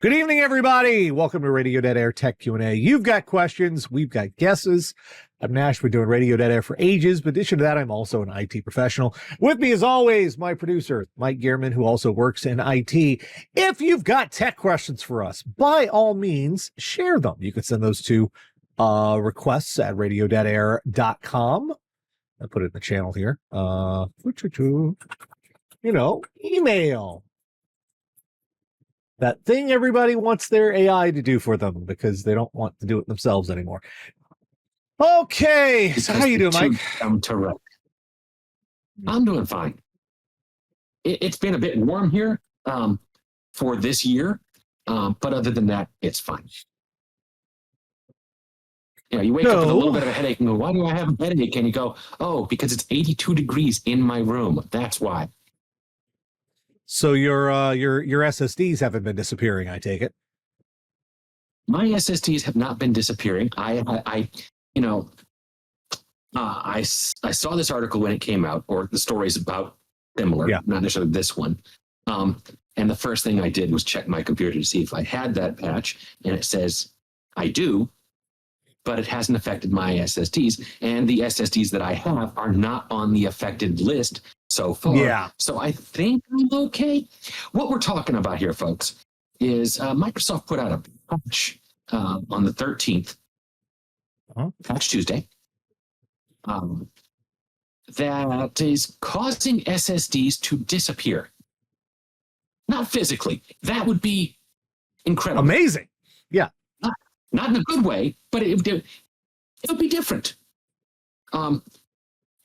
Good evening, everybody. Welcome to Radio Dead Air Tech Q&A. You've got questions. We've got guesses. I'm Nash. We're doing Radio Dead Air for ages. But in addition to that, I'm also an IT professional. With me, as always, my producer, Mike Gearman, who also works in IT. If you've got tech questions for us, by all means, share them. You can send those to requests at radiodeadair.com. I'll put it in the channel here. Email. That thing everybody wants their AI to do for them because they don't want to do it themselves anymore. Okay, so how you doing, Mike? I'm doing fine. It's been a bit warm here for this year, but other than that, it's fine. You wake up with a little bit of a headache and go, why do I have a headache? And you go, oh, because it's 82 degrees in my room. That's why. So your SSDs haven't been disappearing, I take it. My SSDs have not been disappearing. I saw this article when it came out, or the stories about similar, not necessarily this one. And the first thing I did was check my computer to see if I had that patch, and it says I do, but it hasn't affected my SSDs, and the SSDs that I have are not on the affected list so far. Yeah. So I think I'm okay. What we're talking about here, folks, is Microsoft put out a patch on the 13th, Patch Tuesday, that is causing SSDs to disappear. Not physically. That would be incredible. Amazing. Yeah. Not in a good way, but it would be different.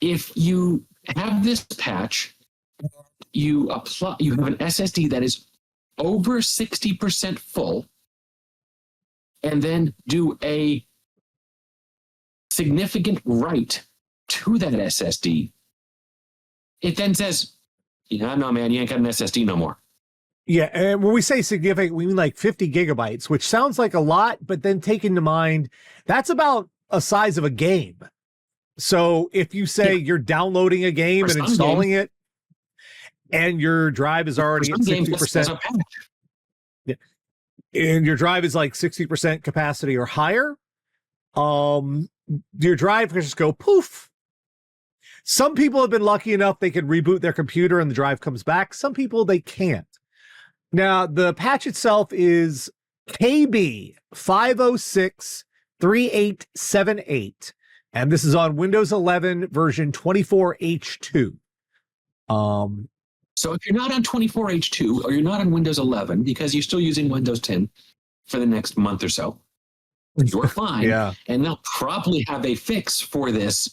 If you have this patch, you have an SSD that is over 60% full, and then do a significant write to that SSD, it then says, no, man, you ain't got an SSD no more. Yeah, and when we say significant, we mean like 50 gigabytes, which sounds like a lot, but then take into mind, that's about a size of a game. So if you say you're downloading a game and installing it, and your drive is already at 60%, and your drive is like 60% capacity or higher, your drive can just go poof. Some people have been lucky enough they can reboot their computer and the drive comes back. Some people, they can't. Now, the patch itself is KB 5063878, and this is on Windows 11 version 24H2. So if you're not on 24H2 or you're not on Windows 11 because you're still using Windows 10 for the next month or so, you're fine. Yeah. And they'll probably have a fix for this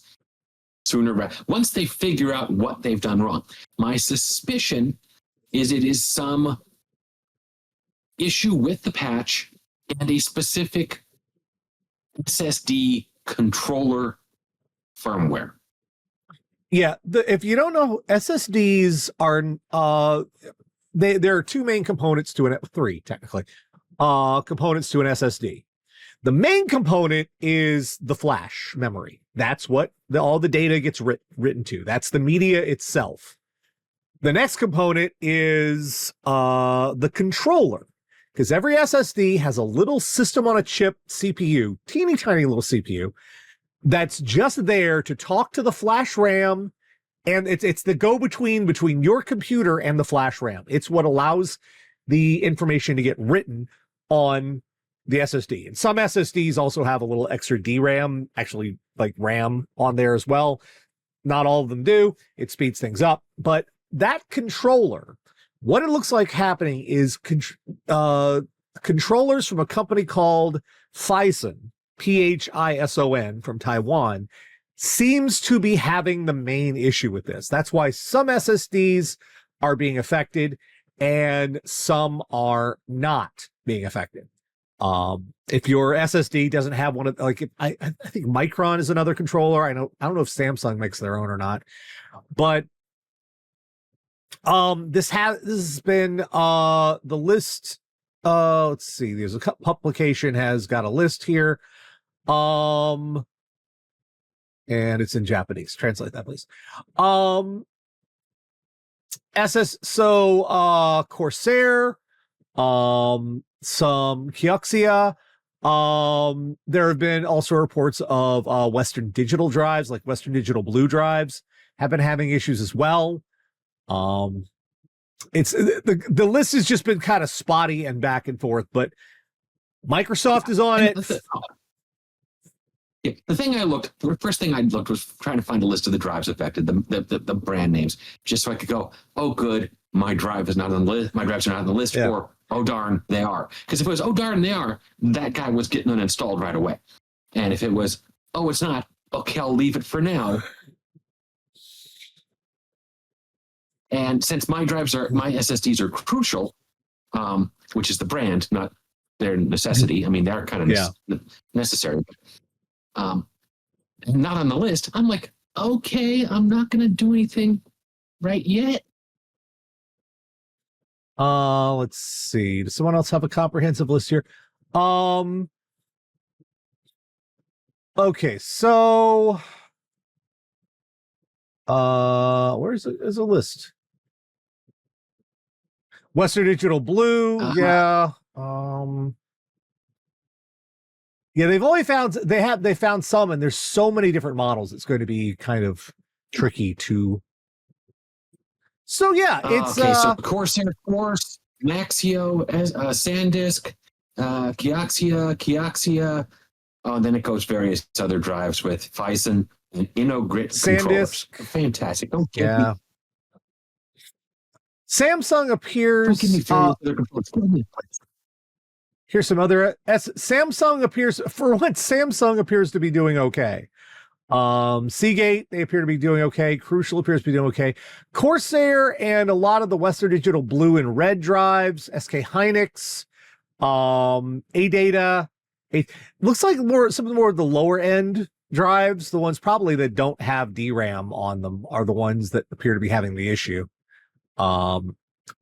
sooner. Once they figure out what they've done wrong. My suspicion is it is some issue with the patch and a specific SSD controller firmware. Yeah, if you don't know, SSDs are there are two main components to three technically components to an SSD. The main component is the flash memory. That's what all the data gets written to. That's the media itself. The next component is the controller, because every SSD has a little system on a chip CPU, teeny tiny little CPU, that's just there to talk to the flash RAM, and it's the go-between between your computer and the flash RAM. It's what allows the information to get written on the SSD. And some SSDs also have a little extra DRAM, actually like RAM on there as well. Not all of them do. It speeds things up. But that controller, what it looks like happening is controllers from a company called Phison, Phison, from Taiwan, seems to be having the main issue with this. That's why some SSDs are being affected and some are not being affected. If your SSD doesn't have one of, like, I think Micron is another controller. I don't know if Samsung makes their own or not, but this has been the list. Let's see, there's a publication has got a list here. And it's in Japanese. Translate that, please. Corsair, some Kioxia. There have been also reports of Western Digital drives, like Western Digital Blue drives, have been having issues as well. It's the list has just been kind of spotty and back and forth, but Microsoft is on it. The first thing I looked was trying to find a list of the drives affected, the brand names, just so I could go, oh, good, my drive is not on the list. My drives are not on the list, or oh darn, they are. Because if it was oh darn, they are, that guy was getting uninstalled right away. And if it was oh, it's not, okay, I'll leave it for now. And since my SSDs are Crucial, which is the brand, not their necessity. I mean, they're kind of necessary. Not on the list. I'm like, okay, I'm not going to do anything right yet. Let's see. Does someone else have a comprehensive list here? Okay, so where's there's a list? Western Digital Blue, yeah. Yeah, they found some, and there's so many different models. It's going to be kind of tricky to. So yeah, it's okay. So Corsair Force, Maxio, SanDisk, Kioxia. Oh, and then it goes various other drives with Phison and InnoGrit controllers. SanDisk. Fantastic. Don't give me. Samsung appears. Don't give me other controllers. Here's some other Samsung appears for once. Samsung appears to be doing okay. Seagate, they appear to be doing okay. Crucial appears to be doing okay. Corsair and a lot of the Western Digital Blue and Red drives, SK Hynix, ADATA. It looks like some of the more of the lower end drives, the ones probably that don't have DRAM on them, are the ones that appear to be having the issue.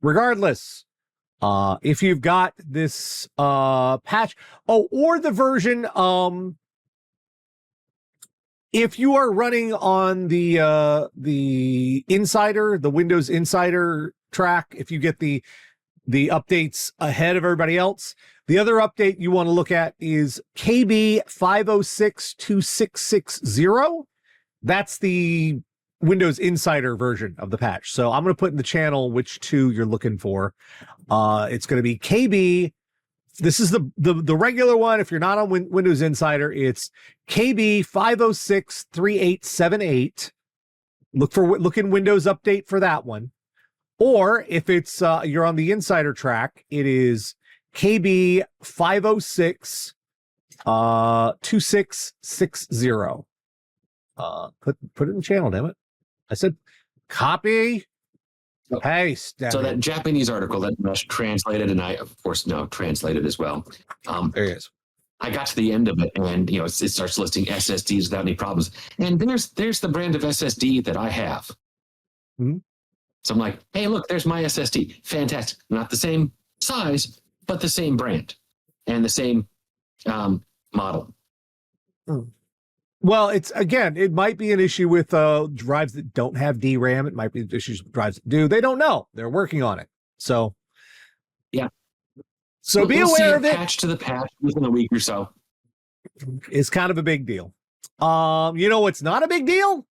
Regardless, if you've got this patch, or the version, if you are running on the Insider, the Windows Insider track, if you get the updates ahead of everybody else, the other update you want to look at is KB 5062660. That's the Windows Insider version of the patch. So I'm going to put in the channel which two you're looking for. It's going to be KB. This is the regular one. If you're not on Windows Insider, it's KB 5063878. Look in Windows Update for that one. Or if it's you're on the Insider track, it is KB 506 2660. Put it in the channel, damn it. I said copy, paste. So that Japanese article that Mesh translated, and I, of course, translated as well. There it is. I got to the end of it, and it starts listing SSDs without any problems. And there's the brand of SSD that I have. Mm-hmm. So I'm like, hey, look, there's my SSD. Fantastic. Not the same size, but the same brand and the same model. Well, it might be an issue with drives that don't have DRAM. It might be issues with drives that do. They don't know. They're working on it. So, yeah. So be aware of it. Patch to the patch within a week or so. It's kind of a big deal. You know what's not a big deal?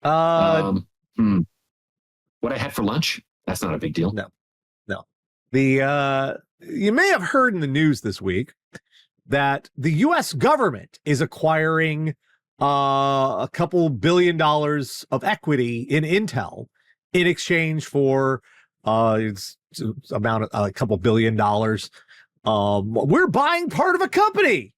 What I had for lunch? That's not a big deal. No. You may have heard in the news this week that the U.S. government is acquiring a couple $2 billion of equity in Intel in exchange for it's amount of a couple $1 billion. We're buying part of a company.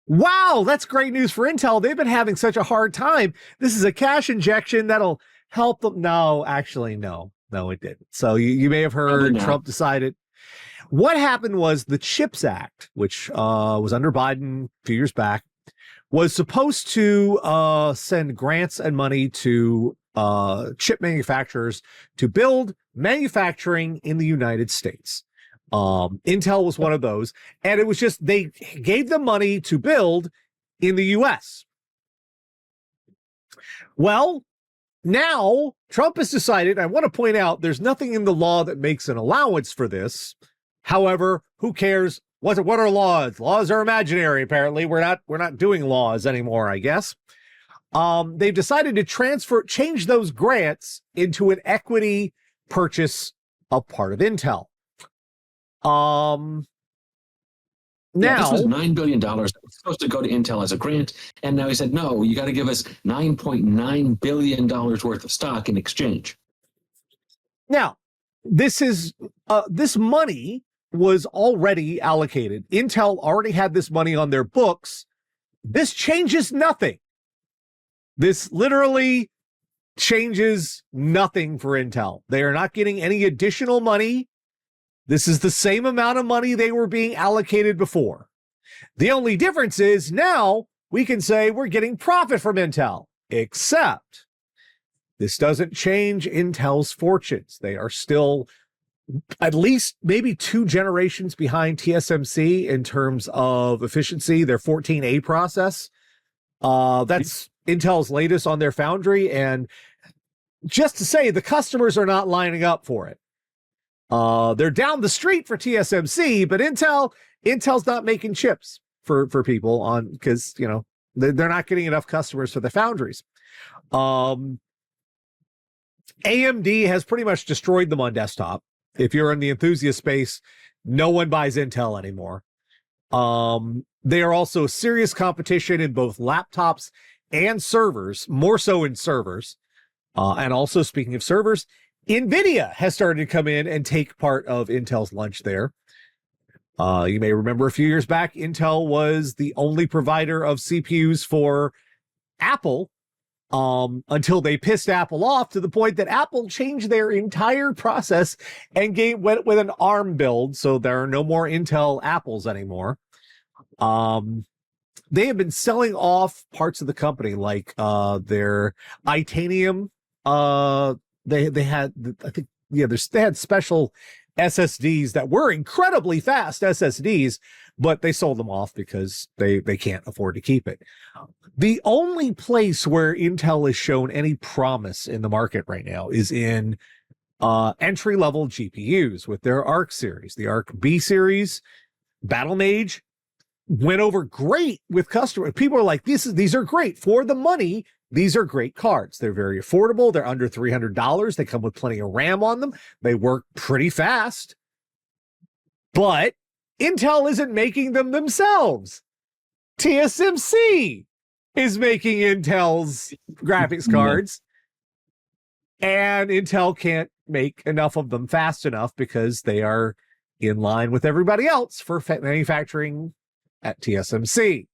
Wow, that's great news for Intel. They've been having such a hard time. This is a cash injection that'll help them. No, actually, no, it didn't. So you may have heard Trump decided. What happened was the CHIPS Act, which was under Biden a few years back, was supposed to send grants and money to chip manufacturers to build manufacturing in the United States. Intel was one of those, and it was just they gave them money to build in the U.S. Well, Now, Trump has decided, I want to point out, there's nothing in the law that makes an allowance for this. However, who cares? What are laws? Laws are imaginary, apparently. We're not doing laws anymore, I guess. They've decided to change those grants into an equity purchase of part of Intel. Now, this was $9 billion that was supposed to go to Intel as a grant, and now he said, no, you got to give us $9.9 billion worth of stock in exchange. Now, this money was already allocated. Intel already had this money on their books. This changes nothing. This literally changes nothing for Intel. They are not getting any additional money. This is the same amount of money they were being allocated before. The only difference is now we can say we're getting profit from Intel, except this doesn't change Intel's fortunes. They are still at least maybe 2 generations behind TSMC in terms of efficiency. Their 14A process, that's Intel's latest on their foundry. And just to say, the customers are not lining up for it. They're down the street for TSMC, but Intel's not making chips for people on, because, you know, they're not getting enough customers for the foundries. AMD has pretty much destroyed them on desktop. If you're in the enthusiast space, no one buys Intel anymore. They are also serious competition in both laptops and servers, more so in servers. And also, speaking of servers, NVIDIA has started to come in and take part of Intel's lunch there. You may remember a few years back, Intel was the only provider of CPUs for Apple, until they pissed Apple off to the point that Apple changed their entire process and went with an ARM build, so there are no more Intel Apples anymore. They have been selling off parts of the company, like their Itanium. They had, I think, yeah, they had special SSDs that were incredibly fast SSDs, but they sold them off because they can't afford to keep it. The only place where Intel has shown any promise in the market right now is in entry-level GPUs with their Arc series. The Arc B series, Battle Mage, went over great with customers. People are like, these are great for the money. These are great cards. They're very affordable. They're under $300. They come with plenty of RAM on them. They work pretty fast. But Intel isn't making them themselves. TSMC is making Intel's graphics cards. And Intel can't make enough of them fast enough because they are in line with everybody else for manufacturing at TSMC.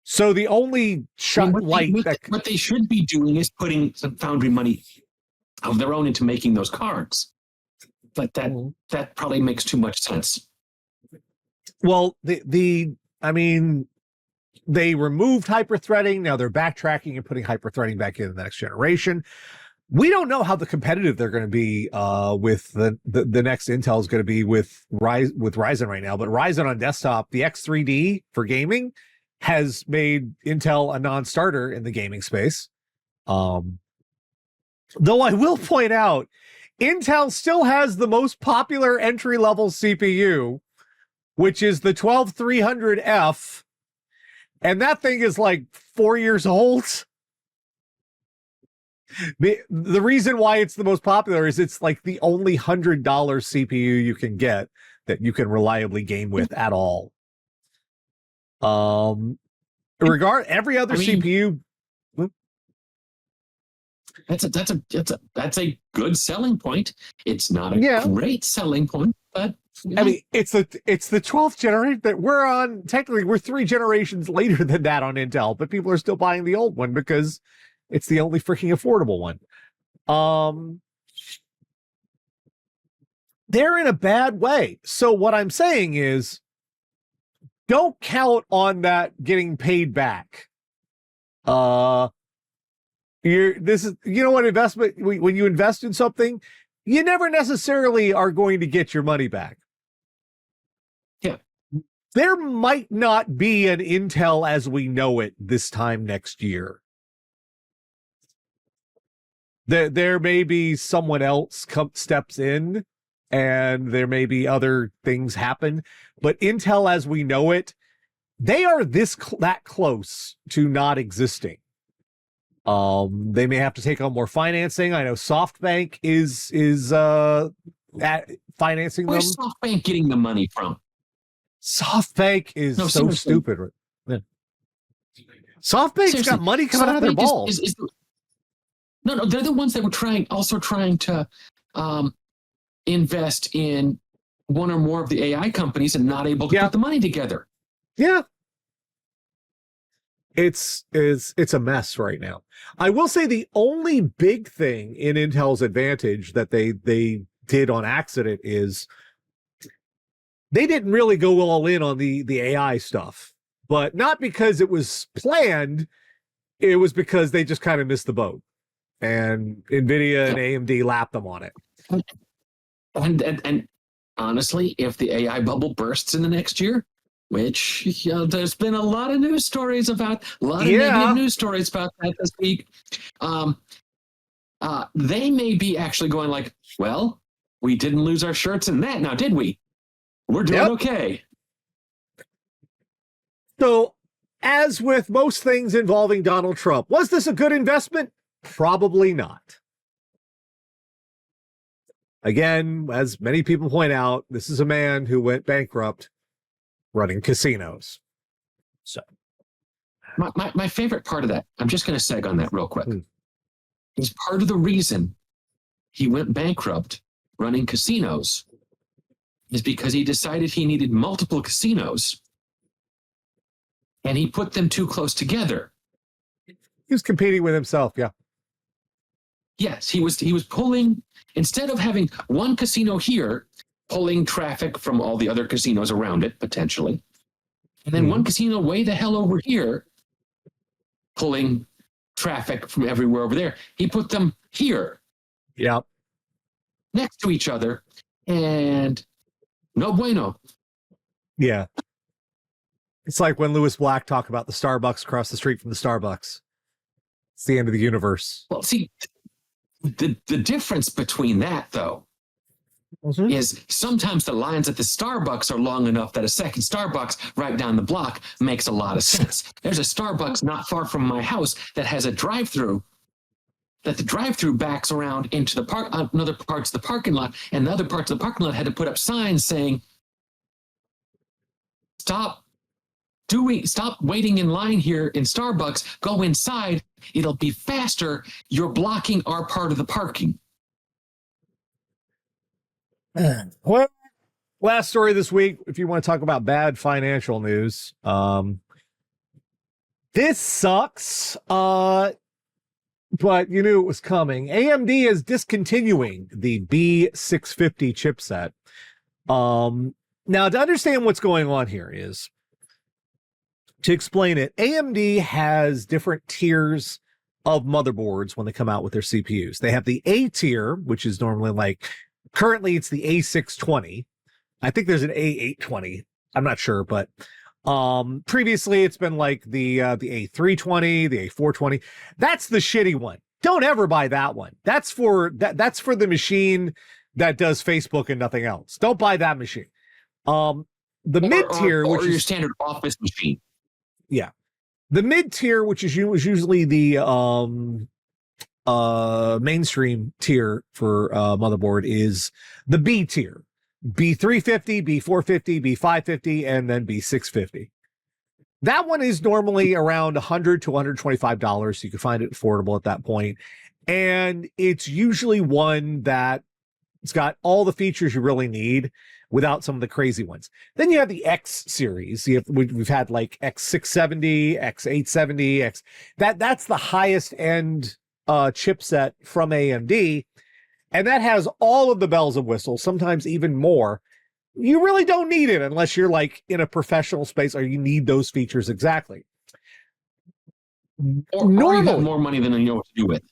So the only what they should be doing is putting some foundry money of their own into making those cards. But that probably makes too much sense. Well, I mean, they removed hyper-threading. Now they're backtracking and putting hyper-threading back in the next generation. We don't know how the competitive they're going to be with the next Intel is going to be with Ryzen right now. But Ryzen on desktop, the X3D for gaming, has made Intel a non-starter in the gaming space. Though I will point out, Intel still has the most popular entry-level CPU, which is the 12300F, and that thing is like 4 years old. The reason why it's the most popular is it's like the only $100 CPU you can get that you can reliably game with at all. Every other CPU. That's a good selling point. It's not a great selling point, but I mean, it's the 12th generation that we're on. Technically, we're 3 generations later than that on Intel, but people are still buying the old one because it's the only freaking affordable one. They're in a bad way. So what I'm saying is, don't count on that getting paid back. What investment, when you invest in something, you never necessarily are going to get your money back. Yeah. There might not be an Intel as we know it this time next year. There may be someone else steps in, and there may be other things happen, but Intel as we know it, they are that close to not existing. They may have to take on more financing. I know SoftBank is financing them. Where's SoftBank getting the money from? SoftBank is so stupid. Yeah. SoftBank's got money coming out of their balls. No, they're the ones that were trying to invest in one or more of the AI companies and not able to put the money together. Yeah. It's a mess right now. I will say the only big thing in Intel's advantage that they did on accident is they didn't really go all in on the AI stuff, but not because it was planned. It was because they just kind of missed the boat, and NVIDIA and AMD lapped them on it. And honestly, if the AI bubble bursts in the next year, which there's been a lot of news stories about, a lot of negative news stories about that this week. They may be actually going like, well, we didn't lose our shirts in that now, did we? We're doing okay. So, as with most things involving Donald Trump, was this a good investment? Probably not. Again, as many people point out, this is a man who went bankrupt running casinos. So my favorite part of that, I'm just going to seg on that real quick, is part of the reason he went bankrupt running casinos is because he decided he needed multiple casinos and he put them too close together. He was competing with himself, yeah. Yes, he was pulling, instead of having one casino here, pulling traffic from all the other casinos around it, potentially. And then one casino way the hell over here, pulling traffic from everywhere over there. He put them here. Yeah. Next to each other. And no bueno. Yeah. It's like when Lewis Black talked about the Starbucks across the street from the Starbucks. It's the end of the universe. Well, see, the difference between that, though, is sometimes the lines at the Starbucks are long enough that a second Starbucks right down the block makes a lot of sense. There's a Starbucks not far from my house that has a drive-through, that the drive-through backs around into the park, other parts of the parking lot, and the other parts of the parking lot had to put up signs saying, stop waiting in line here in Starbucks, go inside, it'll be faster, you're blocking our part of the parking. Well, last story this week, if you want to talk about bad financial news, this sucks, but you knew it was coming. AMD is discontinuing the B650 chipset. Now, to understand what's going on here is, to explain it, AMD has different tiers of motherboards when they come out with their CPUs. They have the A tier, which is normally like, currently it's the A620. I think there's an A820. I'm not sure, but previously it's been like the A320, the A420. That's the shitty one. Don't ever buy that one. That's for the machine that does Facebook and nothing else. Don't buy that machine. The mid tier, which is your standard office machine. Yeah. The mid tier, which is usually the mainstream tier for motherboard, is the B tier. B350, B450, B550, and then B650. That one is normally around $100 to $125. You can find it affordable at that point. And it's usually one that it's got all the features you really need without some of the crazy ones. Then you have the X series. We've had like X670, X870, that's the highest end chipset from AMD. And that has all of the bells and whistles, sometimes even more. You really don't need it unless you're like in a professional space or you need those features exactly. Or you have more money than you know what to do with.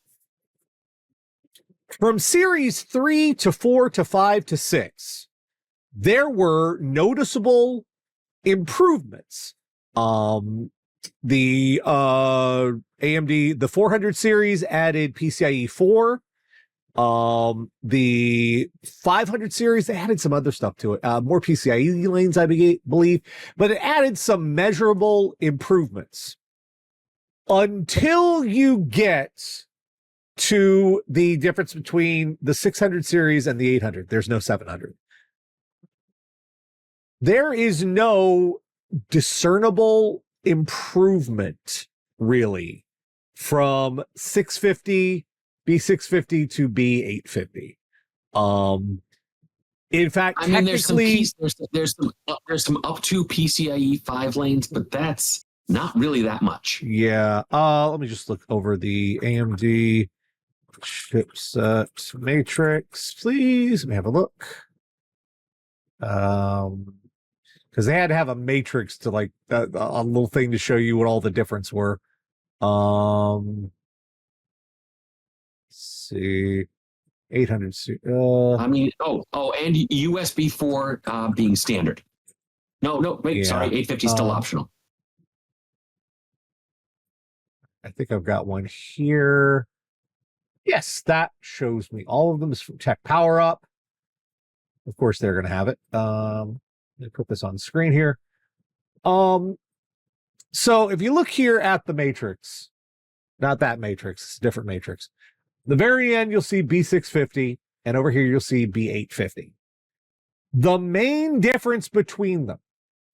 From series 3 to 4 to 5 to 6, there were noticeable improvements. The AMD, the 400 series added PCIe 4. The 500 series, they added some other stuff to it, more PCIe lanes, I believe, but it added some measurable improvements until you get to the difference between the 600 series and the 800. There's no 700. There is no discernible improvement, really, from 650 B650 to B850. In fact, I mean, technically, there's some up to PCIe 5 lanes, but that's not really that much. Yeah. Let me just look over the AMD chipset matrix, please. Let me have a look. Because they had to have a matrix to like a little thing to show you what all the difference were. Let's see, 800. I mean, and USB 4 being standard. No, wait, Yeah. sorry, 850 is still optional. I think I've got one here. Yes, that shows me all of them is from Tech Power Up. Of course, they're going to have it. Let me put this on the screen here. So if you look here at the matrix, not that matrix, it's a different matrix. The very end, you'll see B650, and over here, you'll see B850. The main difference between them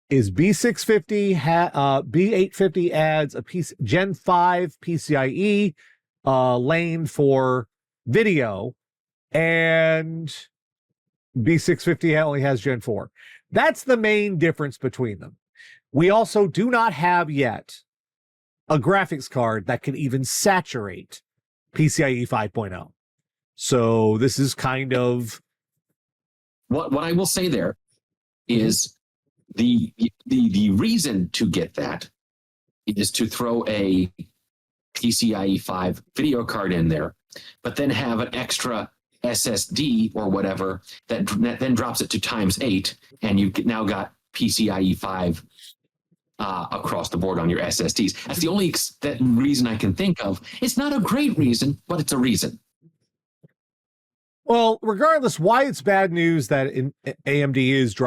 is B650, B850 adds a Gen 5 PCIe lane for video, and B650 only has Gen 4. That's the main difference between them. We also do not have yet a graphics card that can even saturate PCIe 5.0. So this is kind of what I will say there is the reason to get that is to throw a PCIe 5 video card in there, but then have an extra SSD or whatever that then drops it to ×8, and you've now got PCIe 5 across the board on your SSDs. That's the only reason I can think of. It's not a great reason, but it's a reason. Well, regardless, why it's bad news that AMD is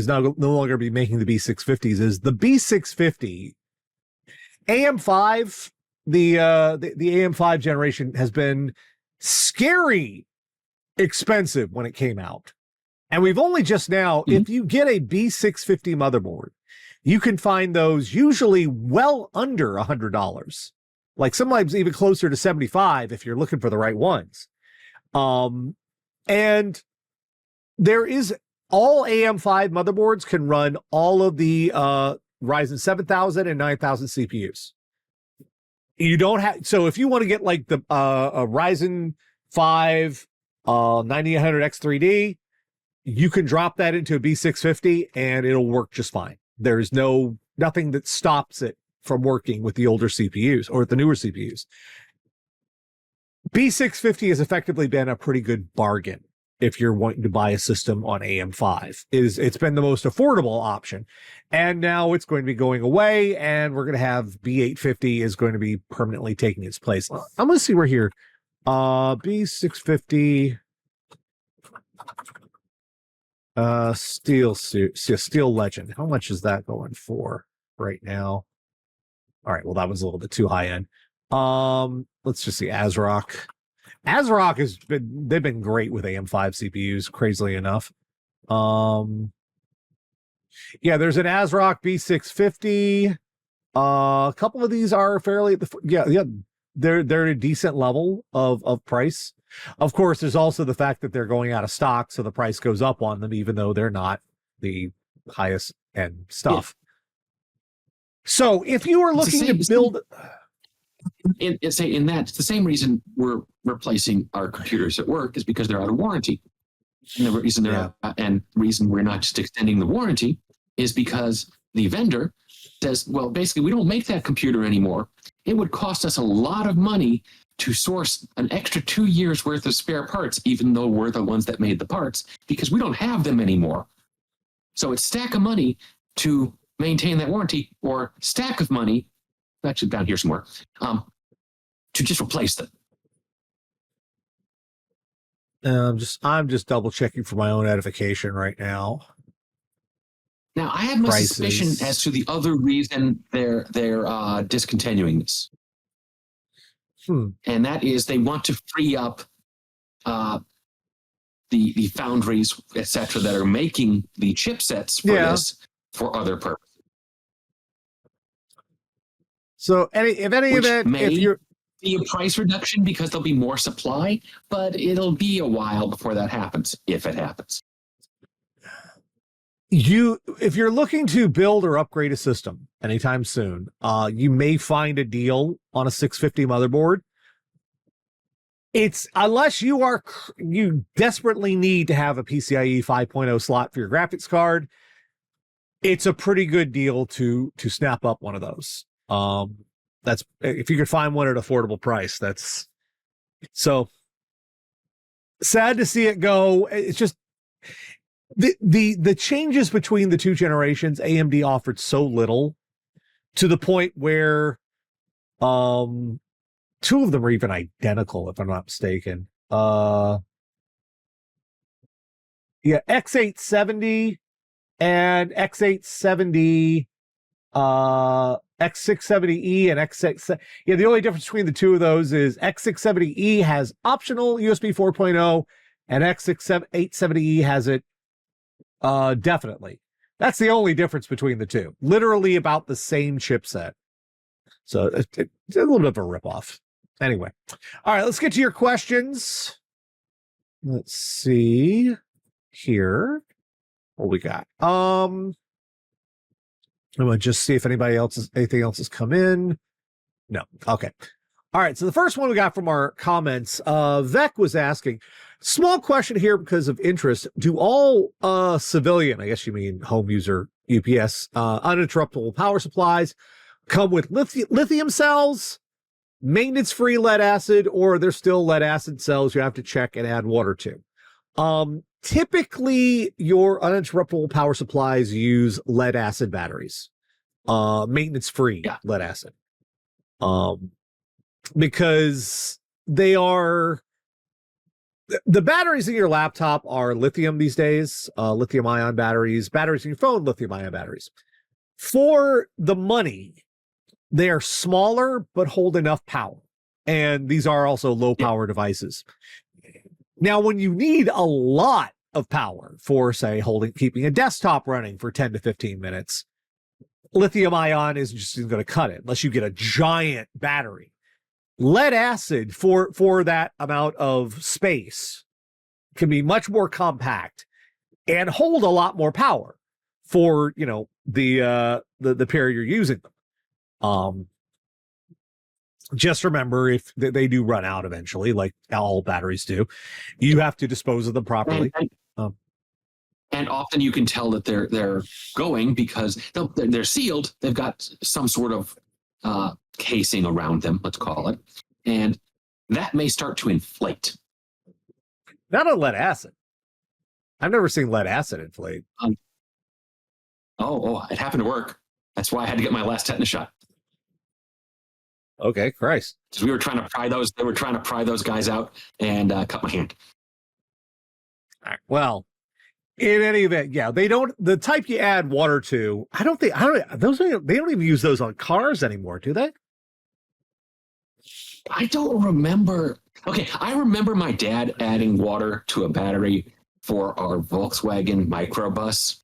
no longer be making the B650s is the B650 AM5, the AM5 generation has been scary expensive when it came out. And we've only just now, if you get a B650 motherboard, you can find those usually well under $100, like sometimes even closer to 75 if you're looking for the right ones. And there is all AM5 motherboards can run all of the Ryzen 7000 and 9000 CPUs. You don't have, so if you want to get like the a Ryzen 5 9800X3D, you can drop that into a B650 and it'll work just fine. There's nothing that stops it from working with the older CPUs or the newer CPUs. B650 has effectively been a pretty good bargain if you're wanting to buy a system on AM5. It's been the most affordable option. And now it's going to be going away, and we're going to have B850 is going to be permanently taking its place. I'm going to see where here. B650 Steel Legend. How much is that going for right now? All right, well, that was a little bit too high end. Let's just see ASRock. ASRock they've been great with AM5 CPUs, crazily enough. Yeah, there's an ASRock B650. A couple of these are fairly they're at a decent level of price. Of course, there's also the fact that they're going out of stock, so the price goes up on them, even though they're not the highest end stuff. Yeah. So if you are looking to build, it's the same reason we're replacing our computers at work is because they're out of warranty. And the reason we're not just extending the warranty is because the vendor says, well, basically, we don't make that computer anymore. It would cost us a lot of money to source an extra 2 years worth of spare parts, even though we're the ones that made the parts, because we don't have them anymore. So it's a stack of money to maintain that warranty or stack of money, actually down here somewhere, to just replace them. I'm just double checking for my own edification right now. Now, I have my Prices. suspicion as to the other reason they're discontinuing this, and that is they want to free up the foundries, etc., that are making the chipsets for this for other purposes. So, if you're be a price reduction because there'll be more supply, but it'll be a while before that happens, if it happens. If you're looking to build or upgrade a system anytime soon, you may find a deal on a 650 motherboard. It's unless you desperately need to have a PCIe 5.0 slot for your graphics card, it's a pretty good deal to snap up one of those. That's if you could find one at an affordable price. That's so sad to see it go. It's just the changes between the two generations. AMD offered so little to the point where two of them are even identical, if I'm not mistaken. X870 and X870 X670E and X6. The only difference between the two of those is X670E has optional USB 4.0 and X870E has it definitely. That's the only difference between the two. Literally about the same chipset. So it's a little bit of a ripoff. Anyway. All right, let's get to your questions. Let's see here what we got. I'm gonna just see if anything else has come in. No. Okay. All right. So the first one we got from our comments, Vec was asking, small question here because of interest. Do all civilian, I guess you mean home user UPS, uninterruptible power supplies come with lithium cells, maintenance-free lead acid, or they're still lead acid cells you have to check and add water to? Typically, your uninterruptible power supplies use lead acid batteries, maintenance-free lead acid, because they are the batteries in your laptop are lithium these days, lithium-ion batteries in your phone, lithium-ion batteries. For the money, they are smaller but hold enough power, and these are also low-power devices. Now, when you need a lot of power for, say, keeping a desktop running for 10 to 15 minutes, lithium ion is just going to cut it unless you get a giant battery. Lead acid for that amount of space can be much more compact and hold a lot more power for, the period you're using them. Just remember, if they do run out eventually, like all batteries do, you have to dispose of them properly. And often you can tell that they're going because they're sealed. They've got some sort of casing around them, let's call it, and that may start to inflate. Not on lead acid. I've never seen lead acid inflate. It happened to work. That's why I had to get my last tetanus shot. Okay, Christ. Because we were trying to pry those. They were trying to pry those guys out and cut my hand. All right, well, in any event, they don't. The type you add water to, they don't even use those on cars anymore, do they? I don't remember. Okay, I remember my dad adding water to a battery for our Volkswagen microbus.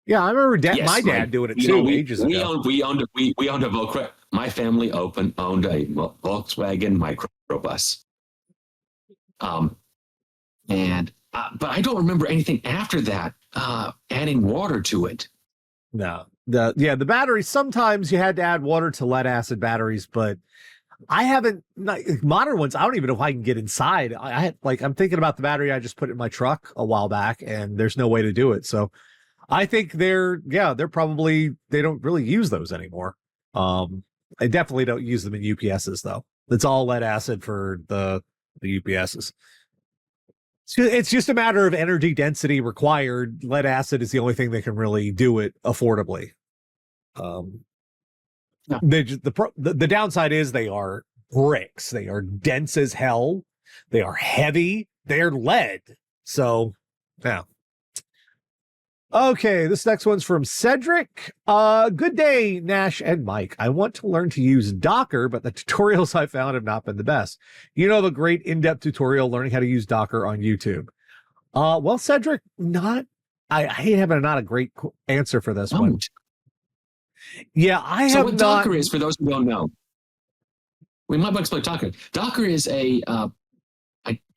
Yeah, I remember my dad doing it too ages ago. We owned a Volkswagen. My family owned a Volkswagen microbus. But I don't remember anything after that adding water to it. No, the batteries. Sometimes you had to add water to lead acid batteries, but I haven't. Modern ones, I don't even know if I can get inside. I'm thinking about the battery I just put in my truck a while back, and there's no way to do it. So I think they're probably, they don't really use those anymore. I definitely don't use them in UPSs though. It's all lead acid for the UPSs. It's just a matter of energy density required. Lead acid is the only thing that can really do it affordably. Yeah. The downside is they are bricks. They are dense as hell. They are heavy. They're lead. So, yeah. Okay, this next one's from Cedric. Good day, Nash and Mike. I want to learn to use Docker, but the tutorials I found have not been the best. You know, the great in-depth tutorial learning how to use Docker on YouTube. Well, Cedric, I hate having not a great answer for this one. Yeah, So what Docker is, for those who don't know, we might explain Docker. Docker is I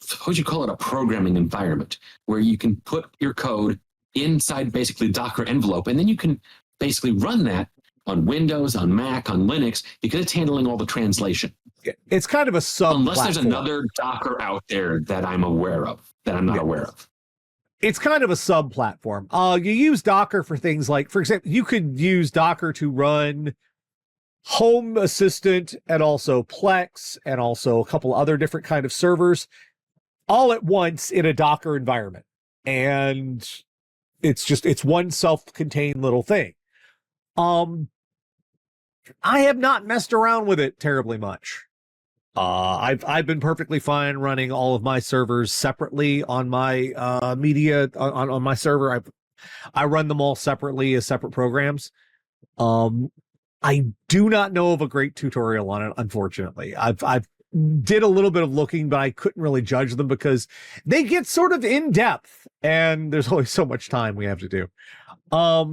suppose you call it a programming environment where you can put your code inside basically Docker envelope, and then you can basically run that on Windows, on Mac, on Linux, because it's handling all the translation. It's kind of a sub. Unless there's another Docker out there that I'm aware of, that I'm not aware of. It's kind of a sub platform. You use Docker for things like, for example, you could use Docker to run Home Assistant and also Plex and also a couple other different kind of servers all at once in a Docker environment. And it's one self-contained little thing. I have not messed around with it terribly much. I've been perfectly fine running all of my servers separately on my media on my server. I run them all separately as separate programs. I do not know of a great tutorial on it, unfortunately. I've did a little bit of looking, but I couldn't really judge them because they get sort of in depth, and there's only so much time we have to do. I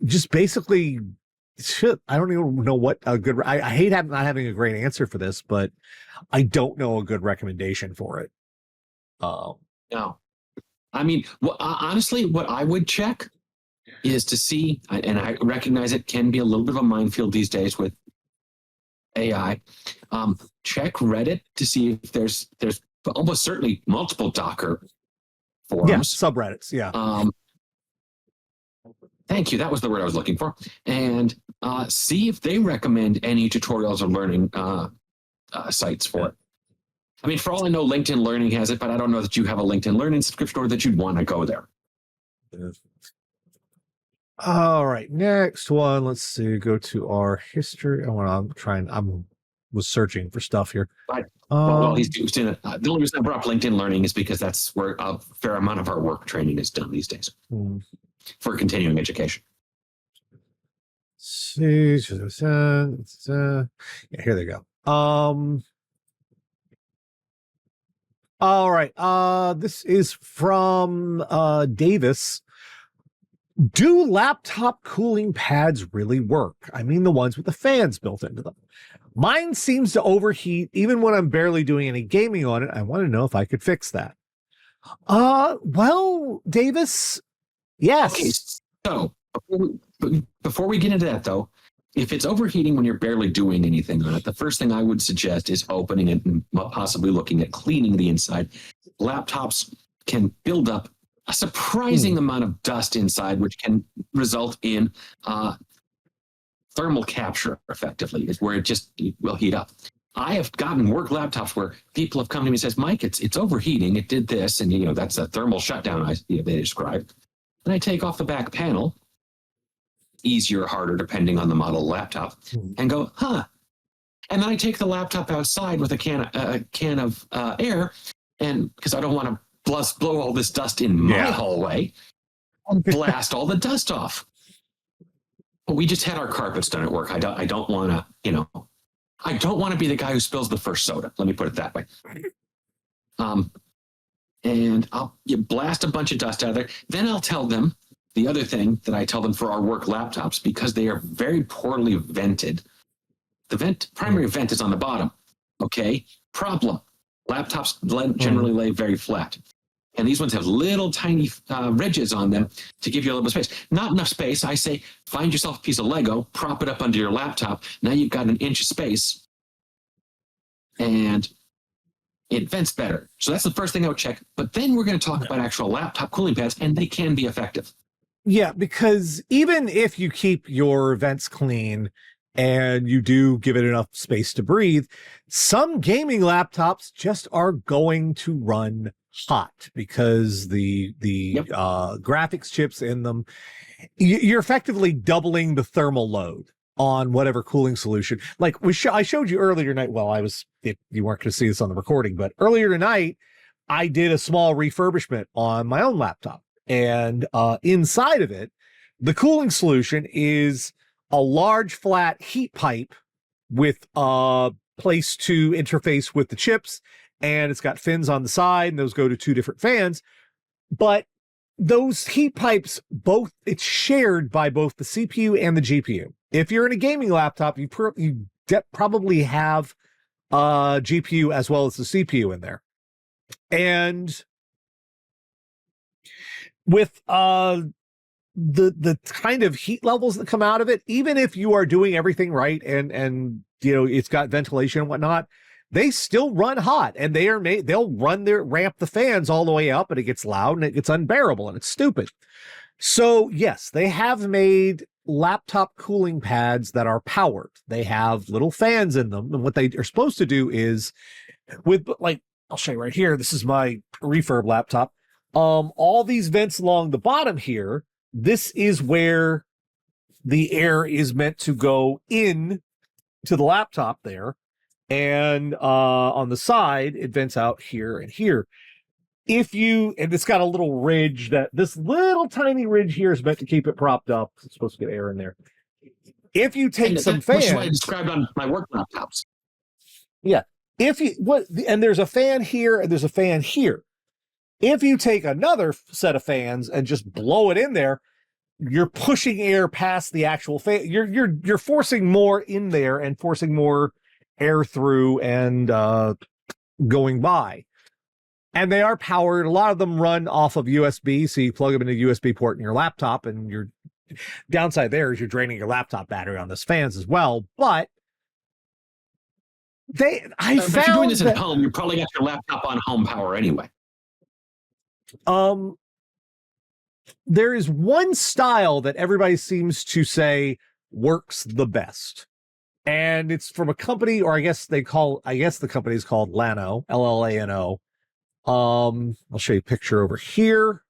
just basically. I don't even know what a good. I hate not having a great answer for this, but I don't know a good recommendation for it. No, I mean, honestly, what I would check is to see, and I recognize it can be a little bit of a minefield these days with AI. Check Reddit to see if there's almost certainly multiple Docker forums. Yeah, subreddits. Yeah. Thank you. That was the word I was looking for. And see if they recommend any tutorials or learning sites for it. I mean, for all I know, LinkedIn Learning has it, but I don't know that you have a LinkedIn Learning subscription or that you'd want to go there. All right. Next one. Let's see. Go to our history. I was searching for stuff here. Well, he's doing it. The only reason I brought up LinkedIn Learning is because that's where a fair amount of our work training is done these days. For continuing education. See, yeah, here they go. All right. This is from Davis. Do laptop cooling pads really work? I mean, the ones with the fans built into them. Mine seems to overheat even when I'm barely doing any gaming on it. I want to know if I could fix that. Well, Davis. Yes. Okay, so before we get into that, though, if it's overheating when you're barely doing anything on it, the first thing I would suggest is opening it and possibly looking at cleaning the inside. Laptops can build up a surprising amount of dust inside, which can result in thermal capture, effectively, is where it will heat up. I have gotten work laptops where people have come to me and says, Mike, it's overheating. It did this. And, that's a thermal shutdown they described. And I take off the back panel, easier or harder, depending on the model laptop, and go, huh. And then I take the laptop outside with a can of air, and because I don't want to blow all this dust in my hallway, and blast all the dust off. But we just had our carpets done at work. I don't want to, I don't want to be the guy who spills the first soda. Let me put it that way. And I'll blast a bunch of dust out of there. Then I'll tell them the other thing that I tell them for our work laptops, because they are very poorly vented. The primary vent is on the bottom. Okay. Problem. Laptops generally lay very flat. And these ones have little tiny ridges on them to give you a little bit of space. Not enough space. I say, find yourself a piece of Lego, prop it up under your laptop. Now you've got an inch of space. And it vents better. So that's the first thing I would check. But then we're going to talk about actual laptop cooling pads, and they can be effective. Yeah, because even if you keep your vents clean and you do give it enough space to breathe, some gaming laptops just are going to run hot because the Yep. graphics chips in them, you're effectively doubling the thermal load on whatever cooling solution. Like I showed you earlier tonight. Well, you weren't going to see this on the recording, but earlier tonight, I did a small refurbishment on my own laptop. And inside of it, the cooling solution is a large flat heat pipe with a place to interface with the chips. And it's got fins on the side, and those go to two different fans. But those heat pipes, it's shared by both the CPU and the GPU. If you're in a gaming laptop, you probably have a GPU as well as the CPU in there. And with the kind of heat levels that come out of it, even if you are doing everything right and it's got ventilation and whatnot, they still run hot, and they'll ramp the fans all the way up, and it gets loud and it gets unbearable and it's stupid. So yes, they have made laptop cooling pads that are powered. They have little fans in them, and what they are supposed to do is I'll show you right here. This is my refurb laptop. All these vents along the bottom here, this is where the air is meant to go in to the laptop there. And on the side, it vents out here and here. And it's got a little ridge this little tiny ridge here is meant to keep it propped up. It's supposed to get air in there. If you take some fans, which I described on my work laptops. Yeah. And there's a fan here and there's a fan here. If you take another set of fans and just blow it in there, you're pushing air past the actual fan. You're forcing more in there and forcing more air through and going by. And they are powered. A lot of them run off of USB, so you plug them in a USB port in your laptop, and your downside there is you're draining your laptop battery on those fans as well. But if you're doing this at home, you probably got your laptop on home power anyway. There is one style that everybody seems to say works the best. And it's from a company, or I guess the company is called Llano, Llano. I'll show you a picture over here.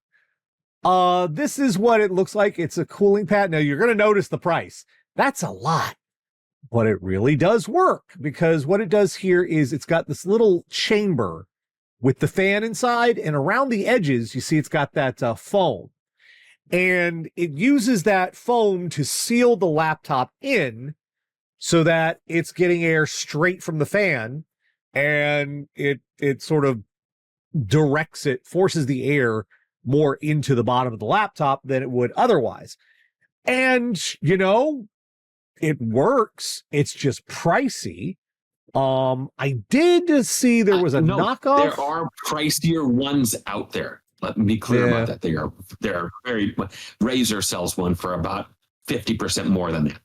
This is what it looks like. It's a cooling pad. Now you're going to notice the price. That's a lot, but it really does work, because what it does here is it's got this little chamber with the fan inside, and around the edges, you see it's got that foam, and it uses that foam to seal the laptop in, so that it's getting air straight from the fan, and it sort of forces the air more into the bottom of the laptop than it would otherwise. And, it works. It's just pricey. I did see there was a knockoff. There are pricier ones out there. Let me be clear about that. They are very. Razer sells one for about 50% more than that.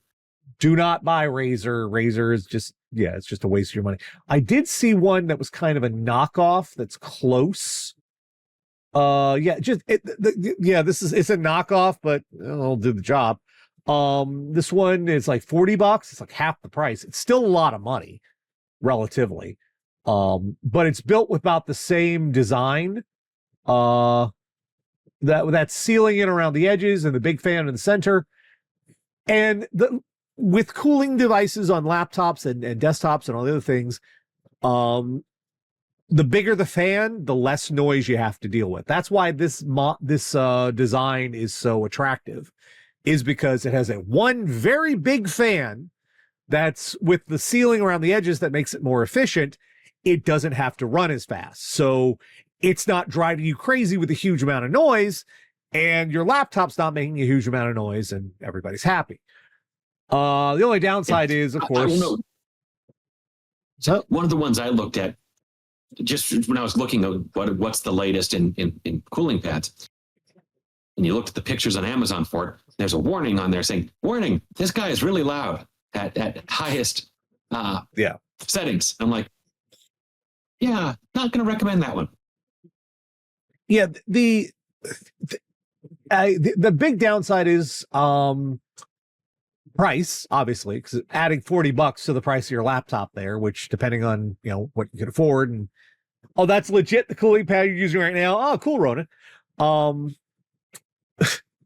Do not buy Razer. Razer is it's just a waste of your money. I did see one that was kind of a knockoff that's close. It's a knockoff, but it'll do the job. This one is like $40. It's like half the price. It's still a lot of money, relatively. But it's built with about the same design. That sealing in around the edges and the big fan in the center. And with cooling devices on laptops and desktops and all the other things, the bigger the fan, the less noise you have to deal with. That's why this design is so attractive, is because it has one very big fan that's with the sealing around the edges that makes it more efficient. It doesn't have to run as fast. So it's not driving you crazy with a huge amount of noise, and your laptop's not making a huge amount of noise, and everybody's happy. The only downside is, of course. So one of the ones I looked at, just when I was looking at what's the latest in cooling pads, and you looked at the pictures on Amazon for it, there's a warning on there saying, "Warning: this guy is really loud at highest settings." I'm like, not going to recommend that one. Yeah, the big downside is price, obviously, because adding $40 to the price of your laptop there, which depending on what you can afford and Oh, that's legit the cooling pad you're using right now. Oh, cool, Ronan. Um,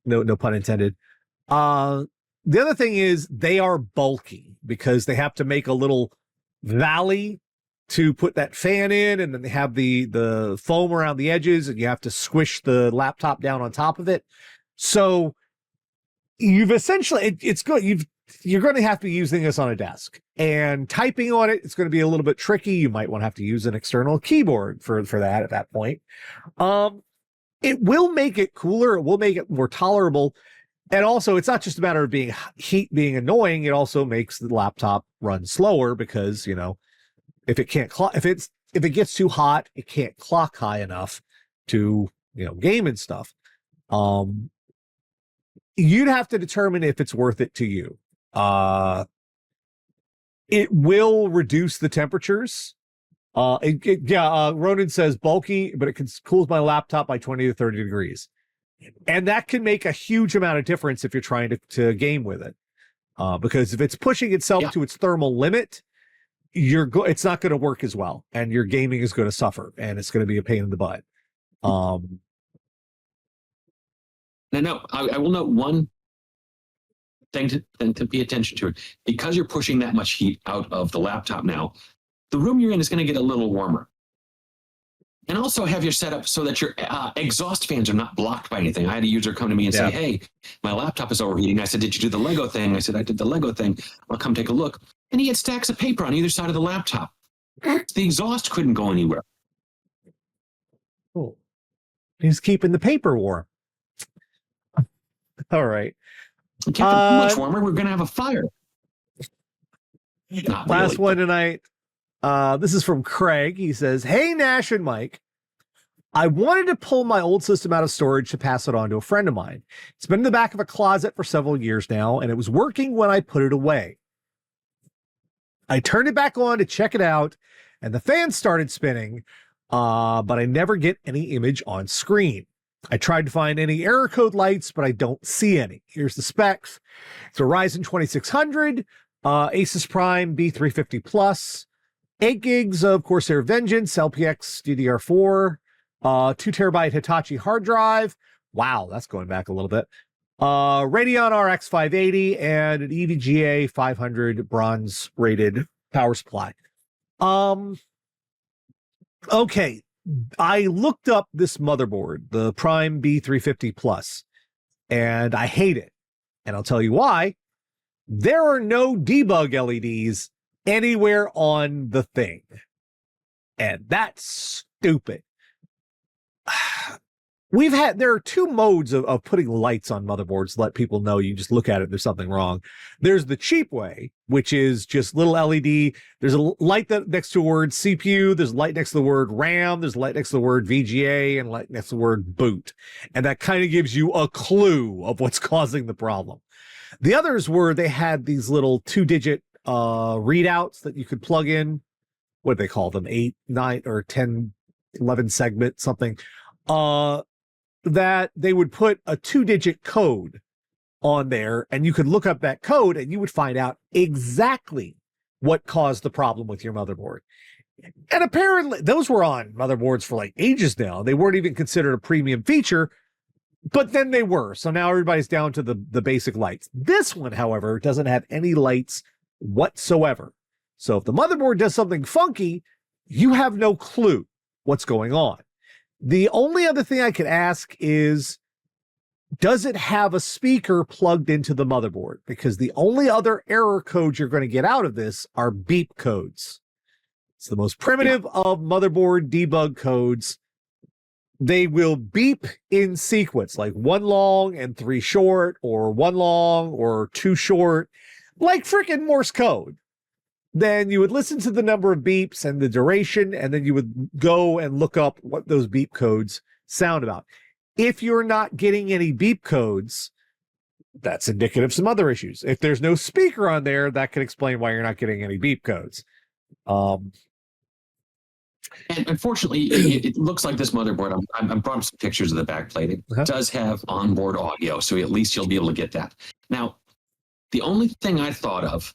no pun intended. The other thing is they are bulky because they have to make a little valley to put that fan in, and then they have the foam around the edges, and you have to squish the laptop down on top of it. So you've essentially it's good. You're going to have to be using this on a desk, and typing on it, it's going to be a little bit tricky. You might want to have to use an external keyboard for that at that point. It will make it cooler. It will make it more tolerable. And also, it's not just a matter of heat being annoying. It also makes the laptop run slower because, if it can't if it gets too hot, it can't clock high enough to, game and stuff. You'd have to determine if it's worth it to you. It will reduce the temperatures. Ronan says bulky, but it cools my laptop by 20 to 30 degrees. And that can make a huge amount of difference if you're trying to game with it. Because if it's pushing itself to its thermal limit, it's not going to work as well, and your gaming is going to suffer, and it's going to be a pain in the butt. Now, I will note one thing to pay attention to. Because you're pushing that much heat out of the laptop now, the room you're in is going to get a little warmer. And also have your setup so that your exhaust fans are not blocked by anything. I had a user come to me and say, hey, my laptop is overheating. I said, did you do the Lego thing? I said, I did the Lego thing. I'll come take a look. And he had stacks of paper on either side of the laptop. The exhaust couldn't go anywhere. Cool. He's keeping the paper warm. All right. It kept it much warmer. We're going to have a fire. Last one tonight. This is from Craig. He says, hey, Nash and Mike, I wanted to pull my old system out of storage to pass it on to a friend of mine. It's been in the back of a closet for several years now, and it was working when I put it away. I turned it back on to check it out, and the fan started spinning, but I never get any image on screen. I tried to find any error code lights, but I don't see any. Here's the specs. It's a Ryzen 2600, Asus Prime B350 Plus, 8 gigs of Corsair Vengeance, LPX DDR4, 2 terabyte Hitachi hard drive. Wow, that's going back a little bit. Radeon RX 580 and an EVGA 500 bronze rated power supply. Okay, I looked up this motherboard, the Prime B350 Plus, and I hate it. And I'll tell you why. There are no debug LEDs anywhere on the thing. And that's stupid. There are two modes of putting lights on motherboards to let people know you just look at it, there's something wrong. There's the cheap way, which is just little LED. There's a light next to the word CPU. There's a light next to the word RAM. There's a light next to the word VGA and light next to the word boot. And that kind of gives you a clue of what's causing the problem. The others they had these little 2-digit readouts that you could plug in. What do they call them? 8, 9, or 10, 11 segment, something. That they would put a 2-digit code on there, and you could look up that code and you would find out exactly what caused the problem with your motherboard. And apparently those were on motherboards for like ages now. They weren't even considered a premium feature, but then they were. So now everybody's down to the basic lights. This one, however, doesn't have any lights whatsoever. So if the motherboard does something funky, you have no clue what's going on. The only other thing I could ask is, does it have a speaker plugged into the motherboard? Because the only other error codes you're going to get out of this are beep codes. It's the most primitive of motherboard debug codes. They will beep in sequence, like 1 long and 3 short, or 1 long or 2 short, like freaking Morse code. Then you would listen to the number of beeps and the duration, and then you would go and look up what those beep codes sound about. If you're not getting any beep codes, that's indicative of some other issues. If there's no speaker on there, that can explain why you're not getting any beep codes. And unfortunately, it looks like this motherboard, I'm brought up some pictures of the backplate. It does have onboard audio, so at least you'll be able to get that. Now, the only thing I thought of,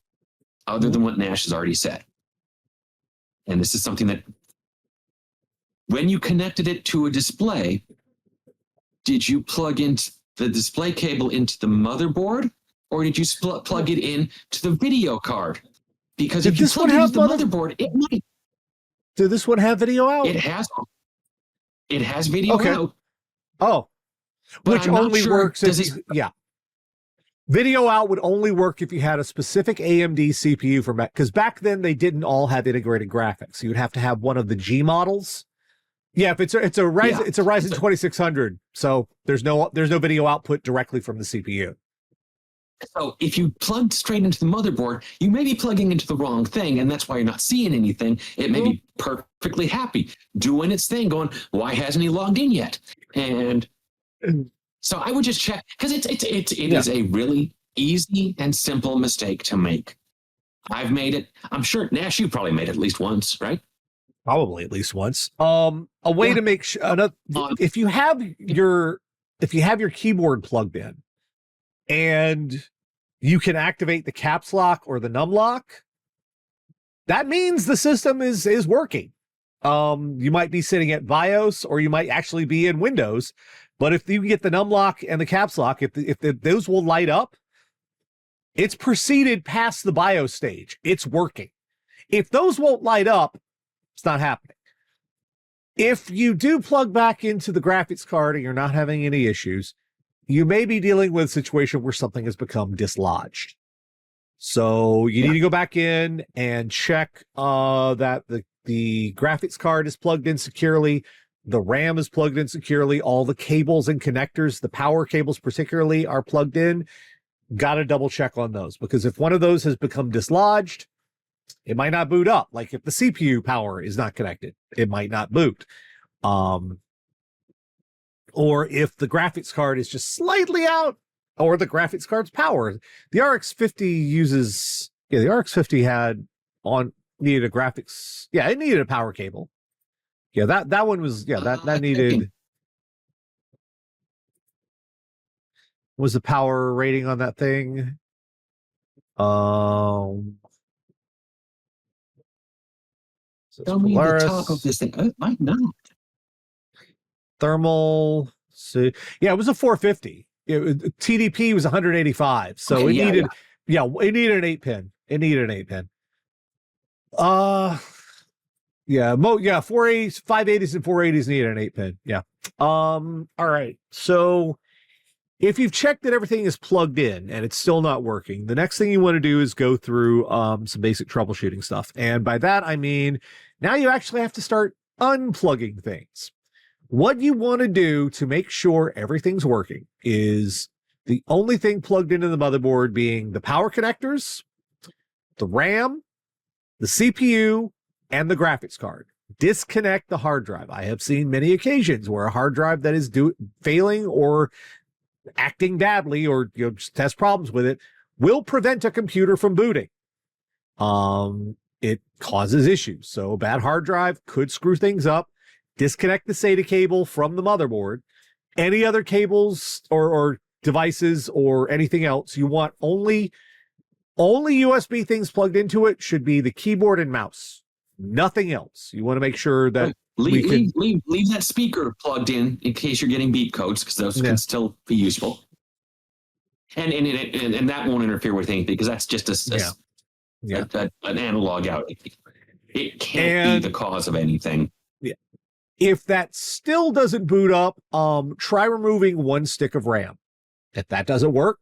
other than what Nash has already said, and this is something that when you connected it to a display, did you plug in the display cable into the motherboard, or did you plug it in to the video card? Because if you plug it into the motherboard, it might. Did this one have video out? It has video out. Oh, but which only works if yeah. Video out would only work if you had a specific AMD CPU for Mac, because back then they didn't all have integrated graphics. You would have to have one of the G models. Yeah, if it's a Ryzen 2600, so there's no video output directly from the CPU. So if you plugged straight into the motherboard, you may be plugging into the wrong thing, and that's why you're not seeing anything. It may be perfectly happy, doing its thing, going, why hasn't he logged in yet? And so I would just check, because it is a really easy and simple mistake to make. I've made it. I'm sure, Nash, you probably made it at least once, right? Probably at least once. A way to make sure, if you have your keyboard plugged in, and you can activate the caps lock or the num lock, that means the system is working. You might be sitting at BIOS, or you might actually be in Windows, but if you get the num lock and the caps lock, if those will light up, it's proceeded past the BIOS stage. It's working. If those won't light up, it's not happening. If you do plug back into the graphics card and you're not having any issues, you may be dealing with a situation where something has become dislodged. So you need to go back in and check that the graphics card is plugged in securely, the RAM is plugged in securely, all the cables and connectors, the power cables particularly, are plugged in. Got to double check on those, because if one of those has become dislodged, it might not boot up. Like if the CPU power is not connected, it might not boot. Or if the graphics card is just slightly out, or the graphics card's power. The RX 50 uses, the RX 50 needed a graphics, it needed a power cable. Yeah, that one was, that needed, was the power rating on that thing? Tell me the top of this thing. Oh, might not. Thermal, so it was a 450. TDP was 185, so it needed an 8-pin. It needed an 8-pin. 480s, 580s, and 480s needed an 8-pin. Yeah. All right. So if you've checked that everything is plugged in and it's still not working, the next thing you want to do is go through some basic troubleshooting stuff. And by that, I mean, now you actually have to start unplugging things. What you want to do to make sure everything's working is the only thing plugged into the motherboard being the power connectors, the RAM, the CPU, and the graphics card. Disconnect the hard drive. I have seen many occasions where a hard drive that is failing or acting badly, or just has problems with it, will prevent a computer from booting. It causes issues. So a bad hard drive could screw things up. Disconnect the SATA cable from the motherboard. Any other cables or devices or anything else, you want only USB things plugged into it should be the keyboard and mouse. Nothing else. You want to make sure that leave that speaker plugged in case you're getting beep codes, because those can still be useful. And that won't interfere with anything, because that's just an analog out. It can't be the cause of anything. Yeah. If that still doesn't boot up, try removing one stick of RAM. If that doesn't work,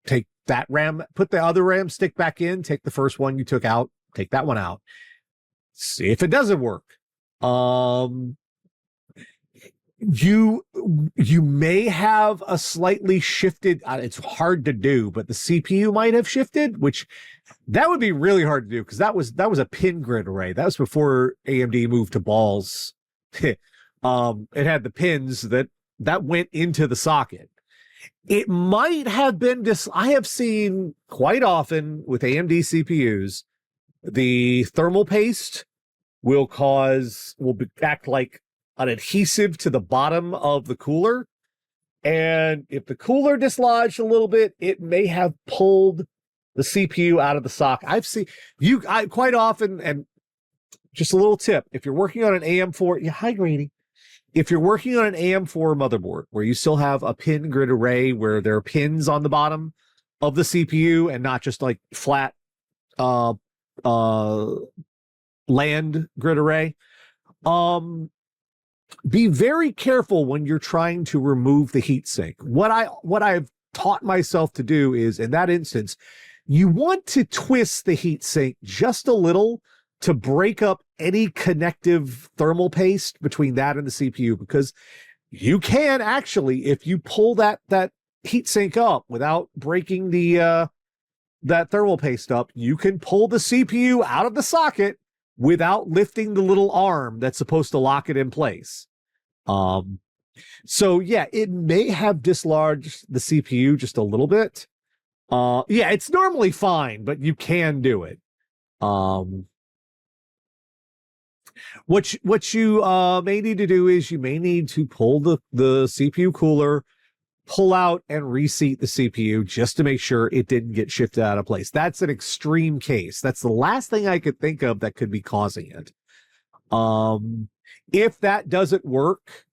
take that RAM, put the other RAM stick back in, take the first one you took out, take that one out. See if it doesn't work. You may have a slightly shifted, it's hard to do, but the CPU might have shifted, which that would be really hard to do, because that was a pin grid array. That was before AMD moved to balls. It had the pins that went into the socket. It might have been I have seen quite often with AMD CPUs, the thermal paste will act like an adhesive to the bottom of the cooler. And if the cooler dislodged a little bit, it may have pulled the CPU out of the socket. I've seen quite often, and just a little tip. If you're working on an AM4, yeah, hi, Greeny. If you're working on an AM4 motherboard where you still have a pin grid array where there are pins on the bottom of the CPU and not just like flat land grid array, be very careful when you're trying to remove the heatsink. What I've taught myself to do is, in that instance, you want to twist the heatsink just a little to break up any connective thermal paste between that and the CPU, because you can actually, if you pull that heatsink up without breaking the that thermal paste up, you can pull the CPU out of the socket without lifting the little arm that's supposed to lock it in place. So yeah, it may have dislodged the CPU just a little bit. Yeah, it's normally fine, but you can do it. What you may need to do is you may need to pull the CPU cooler, pull out and reseat the CPU just to make sure it didn't get shifted out of place. That's an extreme case. That's the last thing I could think of that could be causing it. If that doesn't work,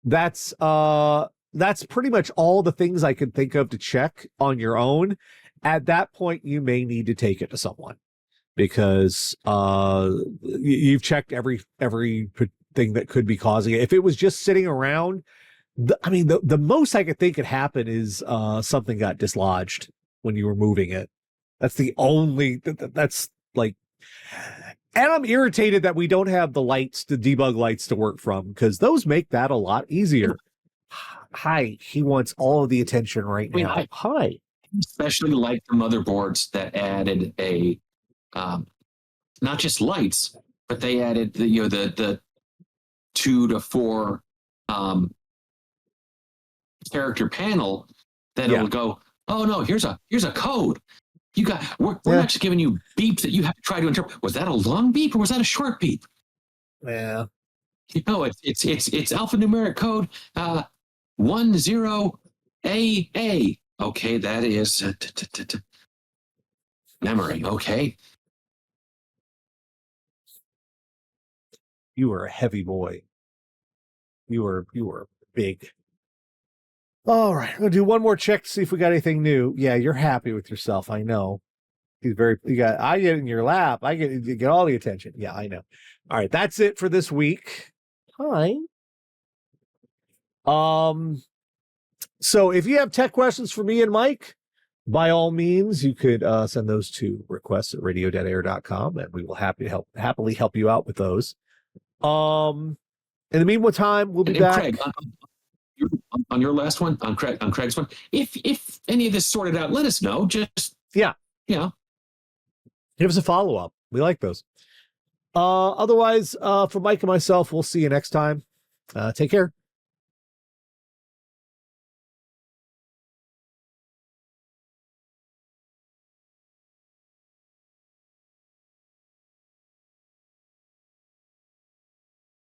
that's pretty much all the things I could think of to check on your own. At that point, you may need to take it to someone, because you've checked every thing that could be causing it. If it was just sitting around, the most I could think could happen is something got dislodged when you were moving it. That's the only that's like. And I'm irritated that we don't have the lights, the debug lights to work from, because those make that a lot easier. Hi, he wants all of the attention right now. Hi. Especially like the motherboards that added a not just lights, but they added the 2 to 4 character panel that it'll go, oh no, here's a code. We're not just giving you beeps that you have to try to interpret. Was that a long beep or was that a short beep? Yeah. It's alphanumeric code 10AA. Okay, that is memory. Okay. You were a heavy boy. You were big. All right, we'll do one more check to see if we got anything new. Yeah, you're happy with yourself. I know. I get in your lap. You get all the attention. Yeah, I know. All right, that's it for this week. Hi. So if you have tech questions for me and Mike, by all means, you could send those to requests@radio.air.com, and we will happily help you out with those. In the meantime, we'll be back. Craig, on your last one, on Craig's one, if any of this sorted out, let us know. Just give us a follow-up. We like those. Otherwise, for Mike and myself, we'll see you next time. Take care.